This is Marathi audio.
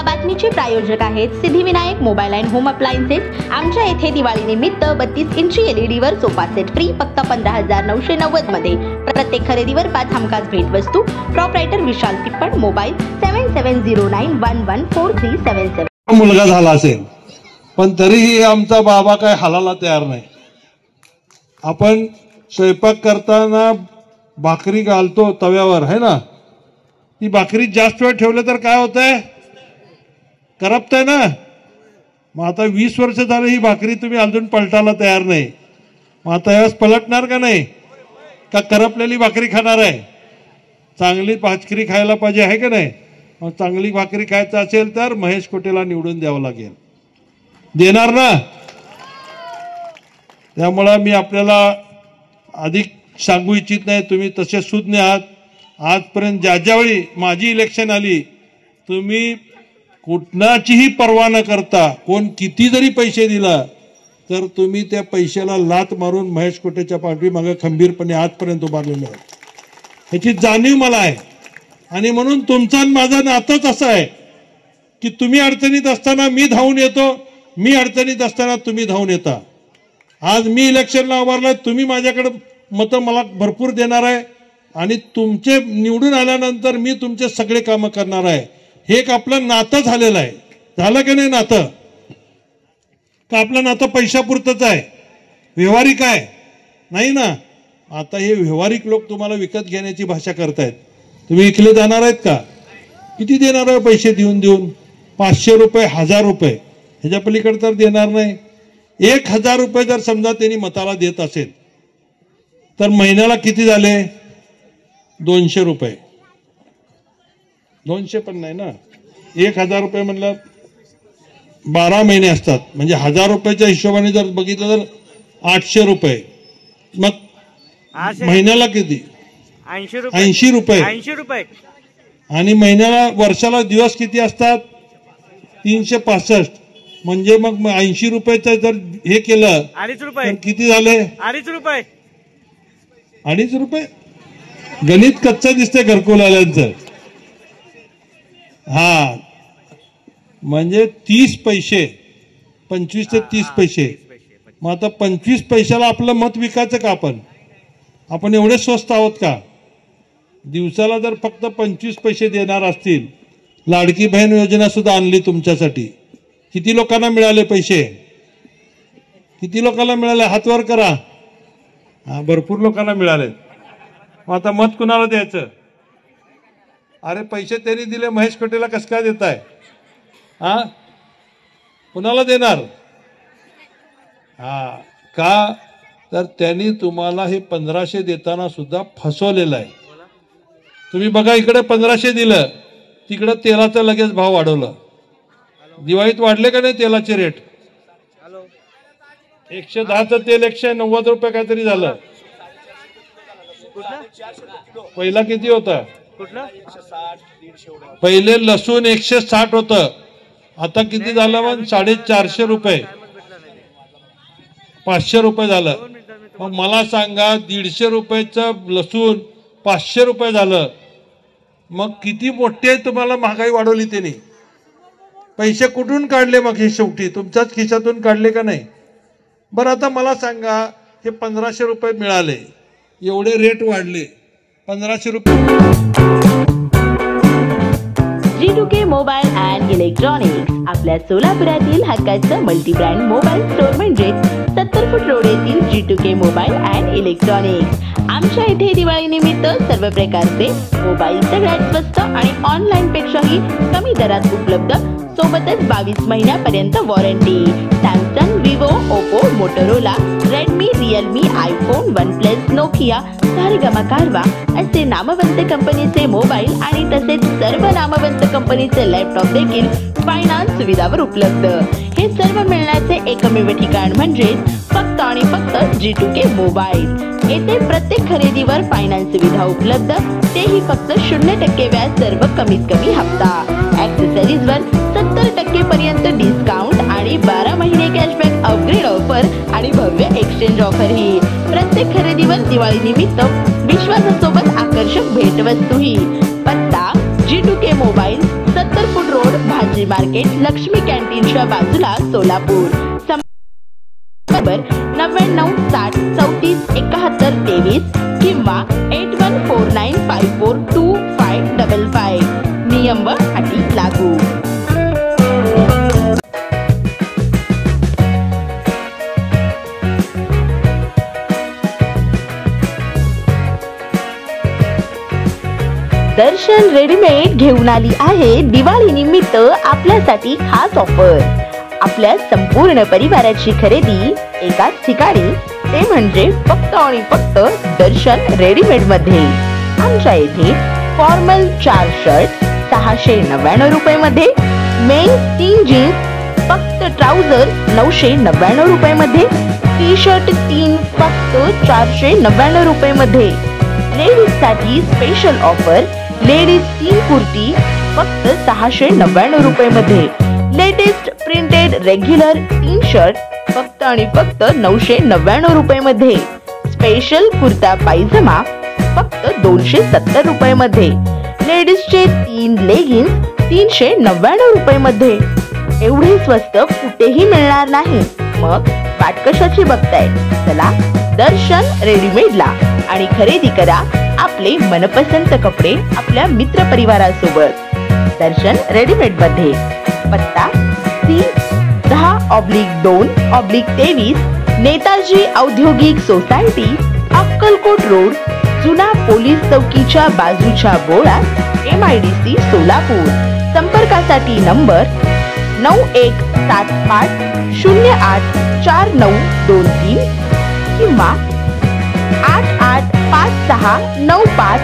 बातमीचे प्रायोजक आहेत Siddhivinayak mobile and home appliances. आमच्या येथे दिवाळी निमित्त 32 इंची LED वर सोफा सेट फ्री फक्त 15,990 मध्ये। प्रत्येक खरेदीवर 5 हमखास भेट वस्तू। प्रॉपरायटर विशाल तिप्पड, मोबाईल 7709114377। मुलगा झाला असेल पण तरीही आमचा बाबा काय हालायला तयार नाही। आपण स्वयंपाक करताना भाकरी घालतो तव्यावर है ना, ती भाकरी जास्त वेळ ठेवलं तर काय होतंय, करपतंय ना। मग आता 20 वर्ष झाले ही भाकरी तुम्ही अजून पलटायला तयार नाही, मग आता यावेळेस पलटणार का नाही, का करपलेली भाकरी खाणार आहे? चांगली भाकरी खायला पाहिजे आहे का नाही? मग चांगली भाकरी खायचं असेल तर महेश कोटेला निवडून द्यावं लागेल, देणार ना? त्यामुळे मी आपल्याला अधिक सांगू इच्छित नाही, तुम्ही तसे सुज्ञ आहात। आजपर्यंत ज्यावेळी माझी इलेक्शन आली, तुम्ही कुठनाचीही पर्वा न करता कोण किती जरी पैसे दिला तर तुम्ही त्या पैशाला लात मारून महेश कोटेच्या पाठीमागे खंबीरपणे आजपर्यंत उभारलेले आहात, ह्याची जाणीव मला आहे। आणि म्हणून तुमचा आणि माझा नातंच असं आहे की तुम्ही अडचणीत असताना मी धावून येतो, मी अडचणीत असताना तुम्ही धावून येता। आज मी इलेक्शनला उभारलाय, तुम्ही माझ्याकडे मतं मला भरपूर देणार आहे आणि तुमचे निवडून आल्यानंतर मी तुमचे सगळे कामं करणार आहे। हे एक आपलं नातं झालेलं आहे, झालं की नाही नातं? का आपलं नातं पैशापुरतंच आहे, व्यवहारिक आहे नाही ना? आता हे व्यवहारिक लोक तुम्हाला विकत घेण्याची भाषा करतायत, तुम्ही विकले जाणार आहेत का? किती देणार आहे पैसे देऊन देऊन? 500 रुपये, 1000 रुपये, ह्याच्या पलीकडे तर देणार नाही। 1000 रुपये जर समजा त्यांनी मताला देत असेल तर महिन्याला किती झाले? 200 रुपये, 200 पण नाही ना, 1000 रुपये म्हणलं 12 महिने असतात, म्हणजे 1000 रुपयाच्या हिशोबाने जर बघितलं तर 800 रुपये, मग महिन्याला किती? 80 रुपये। आणि महिन्याला वर्षाला दिवस किती असतात? 365, म्हणजे मग 80 रुपयाचं जर हे केलं तर किती झाले? 2.5 रुपये। 2.5 रुपये गणित कच्चं दिसतंय घरकुलाल्यांचं। हा, म्हणजे 30 पैसे, 25 ते 30 पैसे। मग आता 25 पैशाला आपलं मत विकायचं का? आपण एवढे स्वस्त आहोत का? दिवसाला जर फक्त 25 पैसे देणार असतील, लाडकी बहीण योजना सुद्धा आणली तुमच्यासाठी, किती लोकांना मिळाले पैसे? किती लोकांना मिळाले? हात वर करा। हा, भरपूर लोकांना मिळाले। मग आता मत कुणाला द्यायचं? अरे पैसे त्यांनी दिले, महेश कोटेला कसं काय देताय? हा, कुणाला देणार? हा, का तर त्यांनी तुम्हाला हे 1500 देताना सुद्धा फसवलेलं आहे। तुम्ही बघा, इकडे 1500 दिलं, तिकडे तेलाचा लगेच भाव वाढवला। दिवाळीत वाढले का नाही तेलाचे रेट? 110चं तेल 190 रुपये काहीतरी झालं। पहिला किती होता? पहिले लसूण 160 होतं, आता किती झालं? मग 450 रुपये, 500 रुपये झालं। मग मला सांगा, 150 रुपयाचं लसूण 500 रुपये झालं, मग किती मोठे तुम्हाला महागाई वाढवली त्यांनी? पैसे कुठून काढले मग? हे शेवटी तुमच्याच खिशातून काढले का नाही? बरं, आता मला सांगा, हे 1500 रुपये मिळाले, एवढे रेट वाढले, 1500 रुपये। G2K मोबाईल अँड इलेक्ट्रॉनिक्स आपल्या सोलापुरातील हक्काचं मल्टी ब्रँड मोबाईल स्टोअर म्हणजे 70 फूट रोड येथील G2K मोबाईल अँड इलेक्ट्रॉनिक्स। आमच्या इथे दिवाळी निमित्त सर्व प्रकारचे मोबाईल सगळ्यात स्वस्त आणि ऑनलाईन पेक्षाही कमी दरात उपलब्ध, सोबतच 22 महिन्यापर्यंत warranty. Samsung, Vivo, Oppo, Motorola, Redmi, Realme, iPhone, OnePlus, Nokia, Saregama कारवा असे नामवंत कंपनीचे मोबाईल आणि तसेच सर्व नामवंत कंपनीचे लॅपटॉप देखील फायनान्स सुविधावर उपलब्ध। हे सर्व मिळण्याचे एकमेव ठिकाण म्हणजे फक्त आणि फक्त G2K मोबाईल। येथे प्रत्येक खरेदीवर फायनान्स सुविधा उपलब्ध, तेही फक्त 0% व्याज, सर्व कमीत कमी हप्ता। ॲक्सेसरीजवर 70% पर्यंत डिस्काउंट आणि 12 महिने कॅशबॅक, अपग्रेड ऑफर आणि भव्य एक्सचेंज ऑफर ही। प्रत्येक खरेदीवर दिवाळी निमित्त विश्वासासोबत आकर्षक भेटवस्तूही। पत्ता G2K मोबाईल, 70 सत्तर फूट रोड, भाजी मार्केट, लक्ष्मी कॅन्टीनच्या बाजूला, सोलापूर. नंबर 9960347123 किंवा 8149542555. नियम व अटी लागू. दर्शन रेडीमेड घेऊन आली आहे दिवाळी निमित्त आपल्यासाठी खास ऑफर. आपल्या संपूर्ण परिवाराची खरेदी एकाच ठिकाणी, ते म्हणजे फक्त आणि फक्त दर्शन रेडीमेड मध्ये. आमच्या येथे फॉर्मल 4 शर्ट 699 रुपये मध्ये, मेन्स 3 जीन्स फक्त ट्राउझर 999 रुपये मध्ये, टी शर्ट 3 फक्त 499 रुपये मध्ये. लेडीज साठी स्पेशल ऑफर, लेडीज 3 कुर्ती फक्त 699 रुपये मध्ये. लेटेस्ट प्रिंटेड रेग्युलर 3 शर्ट फक्त आणि फक्त 999 रुपये मध्ये. स्पेशल कुर्ता पायजमा फक्त 270 रुपये मध्ये. लेडीजचे 3 लेगिन्स 399 रुपये मध्ये. एवढे स्वस्त कुठेही मिळणार नाही. मग वाट कशाची बघताय? चला दर्शन रेडीमेडला आणि खरेदी करा आपले मनपसंत कपडे आपल्या मित्र परिवारासोबत. दर्शन रेडीमेड मध्ये पत्ता C10/2/23 नेताजी औद्योगिक सोसायटी, अक्कलकोट रोड, जुना पोलीस चौकीच्या बाजूच्या बोळात, MIDC सोलापूर. संपर्कासाठी नंबर 9175084923 किंवा 885695